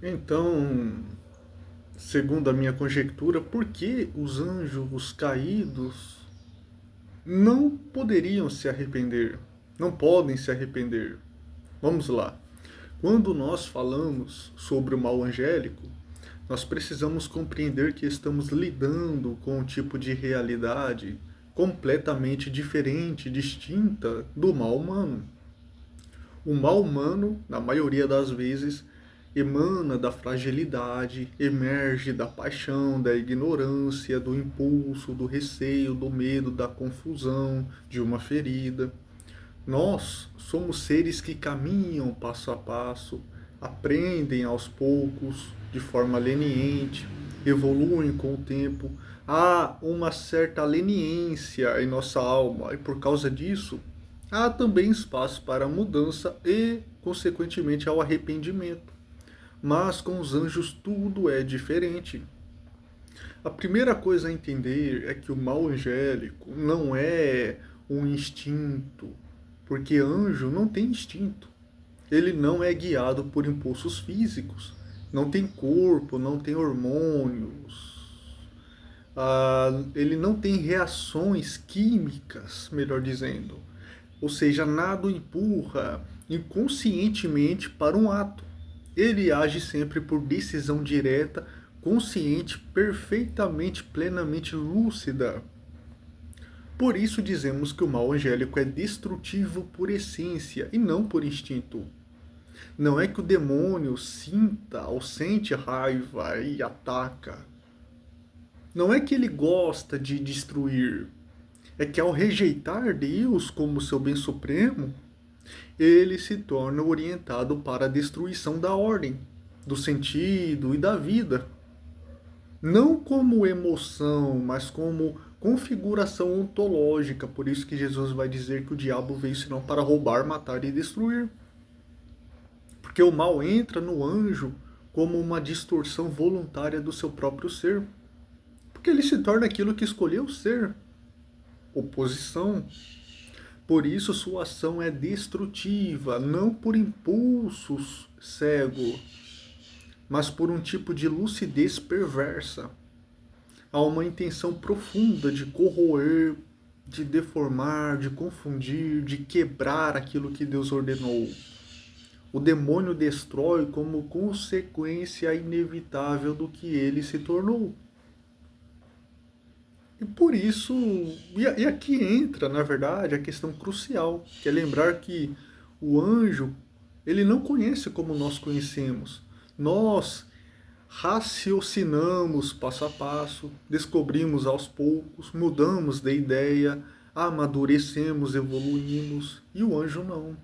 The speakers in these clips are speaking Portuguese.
Então, segundo a minha conjectura, por que os anjos caídos não poderiam se arrepender? Não podem se arrepender. Vamos lá. Quando nós falamos sobre o mal angélico, nós precisamos compreender que estamos lidando com um tipo de realidade completamente diferente, distinta do mal humano. O mal humano, na maioria das vezes, emana da fragilidade, emerge da paixão, da ignorância, do impulso, do receio, do medo, da confusão, de uma ferida. Nós somos seres que caminham passo a passo, aprendem aos poucos, de forma leniente, evoluem com o tempo. Há uma certa leniência em nossa alma e por causa disso há também espaço para a mudança e, consequentemente, ao arrependimento. Mas com os anjos tudo é diferente. A primeira coisa a entender é que o mal angélico não é um instinto, porque anjo não tem instinto. Ele não é guiado por impulsos físicos, não tem corpo, não tem hormônios, ele não tem reações químicas, melhor dizendo. Ou seja, nada o empurra inconscientemente para um ato. Ele age sempre por decisão direta, consciente, perfeitamente, plenamente lúcida. Por isso dizemos que o mal angélico é destrutivo por essência e não por instinto. Não é que o demônio sinta ou sente raiva e ataca. Não é que ele gosta de destruir. É que ao rejeitar Deus como seu bem supremo, ele se torna orientado para a destruição da ordem, do sentido e da vida. Não como emoção, mas como configuração ontológica. Por isso que Jesus vai dizer que o diabo veio senão para roubar, matar e destruir. Porque o mal entra no anjo como uma distorção voluntária do seu próprio ser. Porque ele se torna aquilo que escolheu ser. Oposição. Por isso sua ação é destrutiva, não por impulsos cego, mas por um tipo de lucidez perversa. Há uma intenção profunda de corroer, de deformar, de confundir, de quebrar aquilo que Deus ordenou. O demônio destrói como consequência inevitável do que ele se tornou. E por isso, e aqui entra, na verdade, a questão crucial, que é lembrar que o anjo, ele não conhece como nós conhecemos. Nós raciocinamos passo a passo, descobrimos aos poucos, mudamos de ideia, amadurecemos, evoluímos, e o anjo não.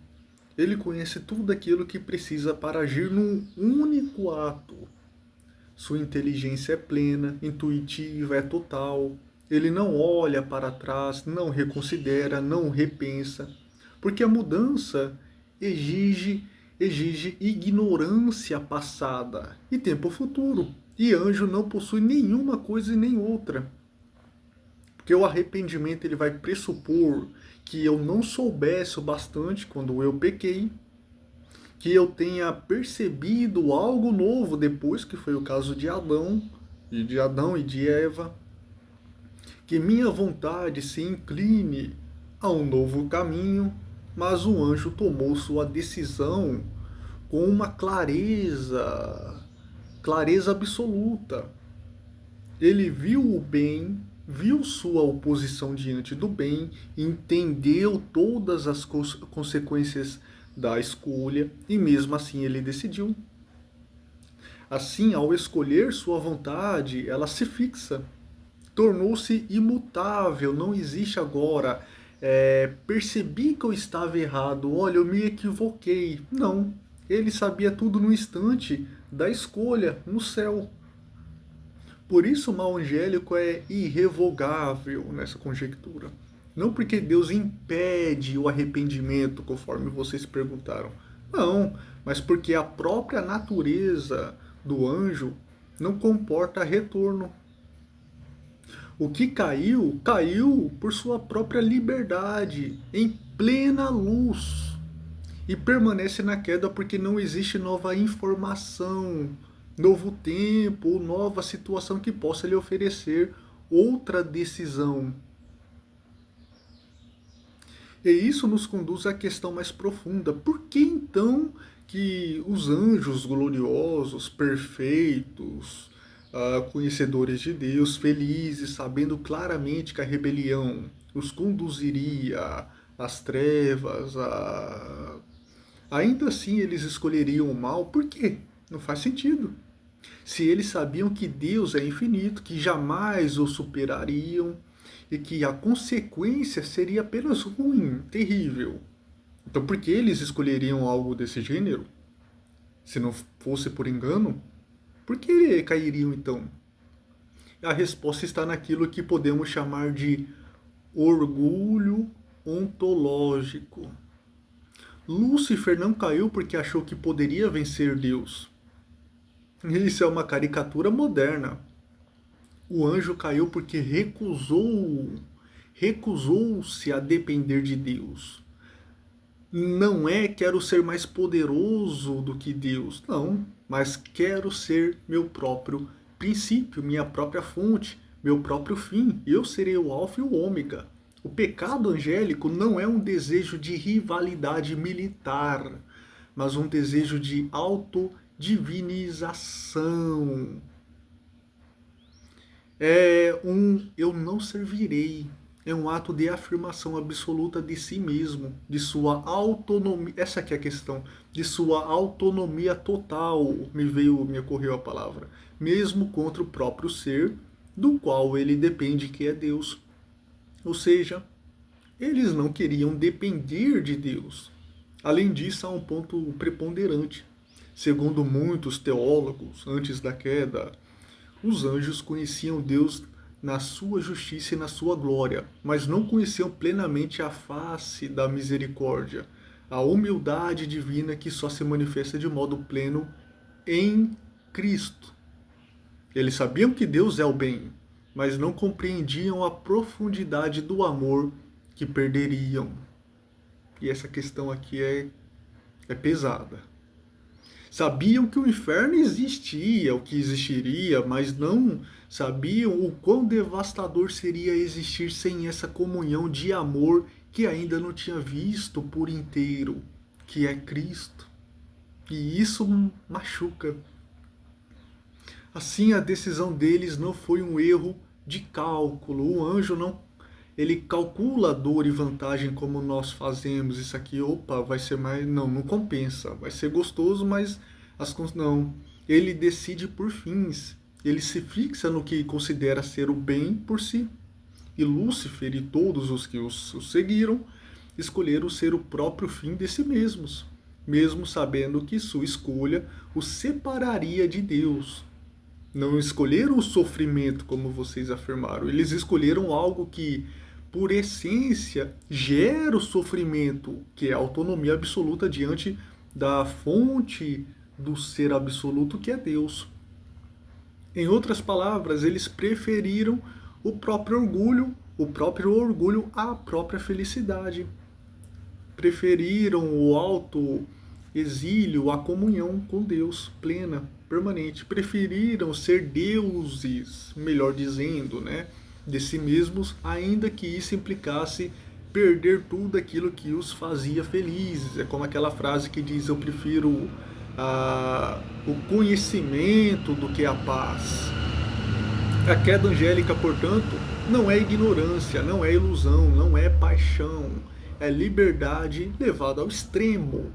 Ele conhece tudo aquilo que precisa para agir num único ato. Sua inteligência é plena, intuitiva, é total. Ele não olha para trás, não reconsidera, não repensa, porque a mudança exige ignorância passada e tempo futuro. E anjo não possui nenhuma coisa e nem outra. Porque o arrependimento ele vai pressupor que eu não soubesse o bastante quando eu pequei, que eu tenha percebido algo novo depois, que foi o caso de Adão e de Eva, que minha vontade se incline a um novo caminho, mas o anjo tomou sua decisão com uma clareza absoluta. Ele viu o bem, viu sua oposição diante do bem, entendeu todas as consequências da escolha e mesmo assim ele decidiu. Assim, ao escolher sua vontade, ela se fixa, tornou-se imutável, não existe agora. Percebi que eu estava errado, olha, eu me equivoquei. Não, ele sabia tudo no instante da escolha no céu. Por isso o mal angélico é irrevogável nessa conjectura. Não porque Deus impede o arrependimento, conforme vocês perguntaram. Não, mas porque a própria natureza do anjo não comporta retorno. O que caiu, caiu por sua própria liberdade, em plena luz. e permanece na queda porque não existe nova informação, novo tempo ou nova situação que possa lhe oferecer outra decisão. E isso nos conduz à questão mais profunda. Por que então que os anjos gloriosos, perfeitos, conhecedores de Deus, felizes, sabendo claramente que a rebelião os conduziria às trevas, ainda assim eles escolheriam o mal? Por quê? Não faz sentido. Se eles sabiam que Deus é infinito, que jamais o superariam e que a consequência seria apenas ruim, terrível. Então, por que eles escolheriam algo desse gênero? Se não fosse por engano, por que cairiam então? A resposta está naquilo que podemos chamar de orgulho ontológico. Lúcifer não caiu porque achou que poderia vencer Deus. Isso é uma caricatura moderna. O anjo caiu porque recusou-se a depender de Deus. Não é quero ser mais poderoso do que Deus, não, mas quero ser meu próprio princípio, minha própria fonte, meu próprio fim. Eu serei o alfa e o ômega. O pecado angélico não é um desejo de rivalidade militar, mas um desejo de autodivinização. É um eu não servirei. É um ato de afirmação absoluta de si mesmo, de sua autonomia. Essa aqui é a questão, de sua autonomia total. Me ocorreu a palavra, mesmo contra o próprio ser, do qual ele depende, que é Deus. Ou seja, eles não queriam depender de Deus. Além disso, há um ponto preponderante. Segundo muitos teólogos, antes da queda, os anjos conheciam Deus na sua justiça e na sua glória, mas não conheciam plenamente a face da misericórdia, a humildade divina que só se manifesta de modo pleno em Cristo. Eles sabiam que Deus é o bem, mas não compreendiam a profundidade do amor que perderiam. E essa questão aqui é pesada. Sabiam que o inferno existia, o que existiria, mas não sabiam o quão devastador seria existir sem essa comunhão de amor que ainda não tinha visto por inteiro, que é Cristo. E isso machuca. Assim, a decisão deles não foi um erro de cálculo. O anjo ele calcula a dor e vantagem como nós fazemos. Isso aqui, opa, vai ser mais... Não compensa. Vai ser gostoso, mas não. Ele decide por fins. Ele se fixa no que considera ser o bem por si. E Lúcifer e todos os que os seguiram escolheram ser o próprio fim de si mesmos, mesmo sabendo que sua escolha os separaria de Deus. Não escolheram o sofrimento, como vocês afirmaram. Eles escolheram algo que, por essência, gera o sofrimento, que é a autonomia absoluta diante da fonte do ser absoluto, que é Deus. Em outras palavras, eles preferiram o próprio orgulho à própria felicidade. Preferiram o auto-exílio à comunhão com Deus plena, permanente. Preferiram ser deuses, melhor dizendo, de si mesmos, ainda que isso implicasse perder tudo aquilo que os fazia felizes. É como aquela frase que diz: eu prefiro o conhecimento do que a paz. A queda angélica, portanto, não é ignorância, não é ilusão, não é paixão, é liberdade levada ao extremo.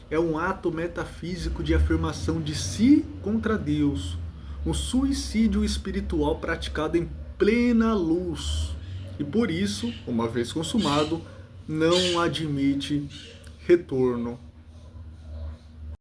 É um ato metafísico de afirmação de si contra Deus, um suicídio espiritual praticado em plena luz. E por isso, uma vez consumado, não admite retorno.